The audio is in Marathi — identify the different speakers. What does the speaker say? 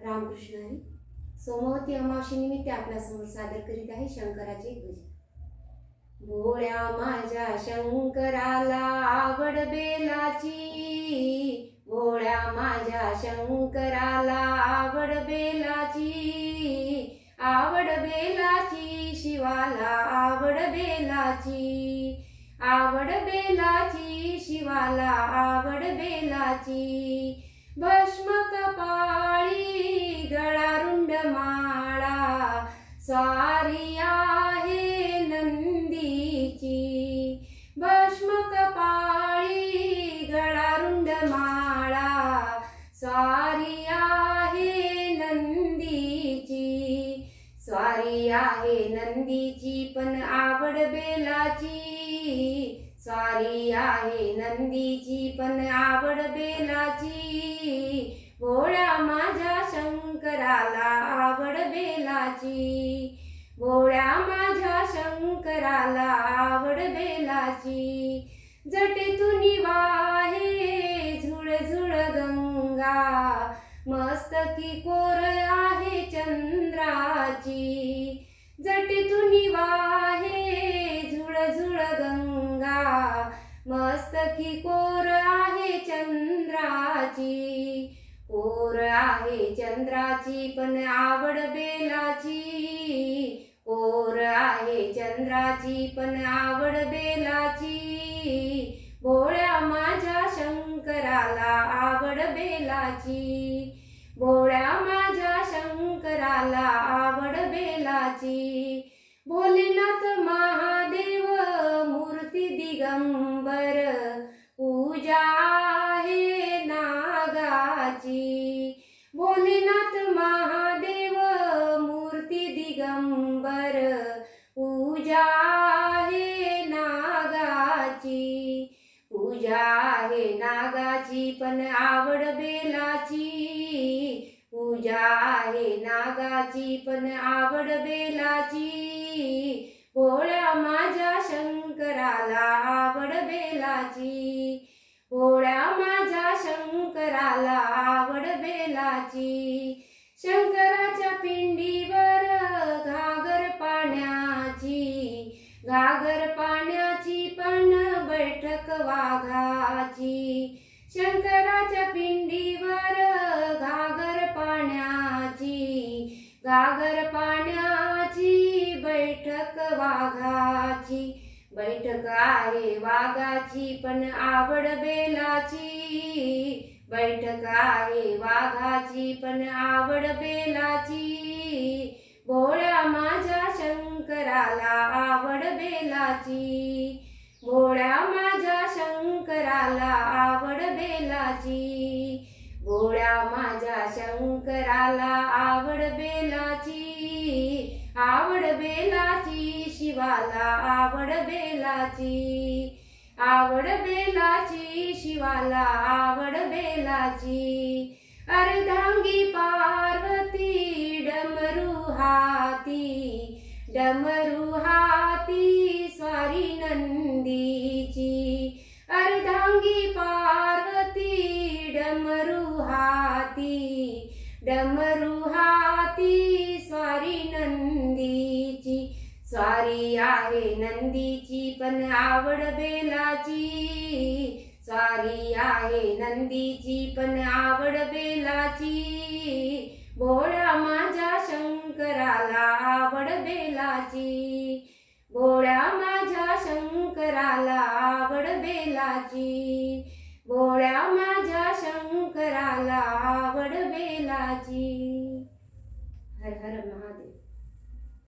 Speaker 1: रामकृष्ण हरी. सोमवती अमावस्ये निमित्त आपल्या समोर सादर करीत आहे शंकराचे एक भजन. भोळ्या माझ्या शंकराला आवड बेलाची, भोळ्या माझ्या शंकराला आवड बेलाची, आवड बेलाची शिवाला आवड बेलाची, आवड बेलाची शिवाला आवड बेलाची. भस्म कपाळी गळा रुंड माळा, स्वारी आहे नंदीची. भस्म कपाळी गळा रुंड माळा, स्वारी आहे नंदीची. स्वारी आहे नंदीची पण आवड बेलाची, स्वारी आहे नंदीची पण आवड बेलाची. भोळ्या माझ्या शंकराला आवड बेलाची, भोळ्या माझ्या शंकराला आवड बेलाची. जटेतून वाहे झुळ झुळ गंगा, मस्तकी कोर आहे चंद्राची. जटेतून वाहे झुळ झुळ गंगा, मस्तकी कोर आहे चंद्राची. कोर आहे चंद्राची पण आवड बेलाची, कोर आहे चंद्राची पण आवड बेलाची. भोळ्या माझ्या शंकराला आवड बेलाची, भोळ्या माझ्या शंकराला आवड बेलाची. भोलेनाथ महादेव मूर्ती दिगंबर, पूजा आहे नागाची. भोलेनाथ महादेव मूर्ती दिगंबर, पूजा आहे नागाची. पूजा आहे नागाची पण आवड बेलाची, पूजा आहे नागाची पण आवड बेलाची. भोळ्या माझ्या शंकराला आवड बेलाची, भोळ्या माझ्या शंकराला आवड बेलाची. शंकराच्या पिंडीवर घागर पाण्याची, घागर पाण्याची पण बैठक वाघाची. शंकराच्या पिंडीवर घागर पाण्याची, घागर पाण्याची बैठक वाघाची. बैठक आहे वाघाची पण आवड बेलाची, बैठक आहे वाघाची पण आवड बेलाची. भोळ्या माझ्या शंकराला आवड बेलाची, भोळ्या माझ्या शंकराला आवड बेलाची. भोळ्या माझ्या शंकराला आवड बेलाची, आवड बेलाची शिवाला आवड बेलाची, आवड बेलाची शिवाला आवड बेलाची. अर्धांगी पार्वती डमरू हाती, डमरू हाती स्वारी नंदीची. अर्धांगी पार्वती डमरू हाती, डमरू हाती स्वारी नंदीची. स्वारी आहे नंदीची पण आवड बेलाची, स्वारी आहे नंदीची पण आवड बेलाची. भोळ्या माझ्या शंकराला आवड बेलाची, भोळ्या माझ्या शंकराला आवड बेलाची. भोळ्या माझ्या शंकराला आवड बेलाची. हर हर महादेव.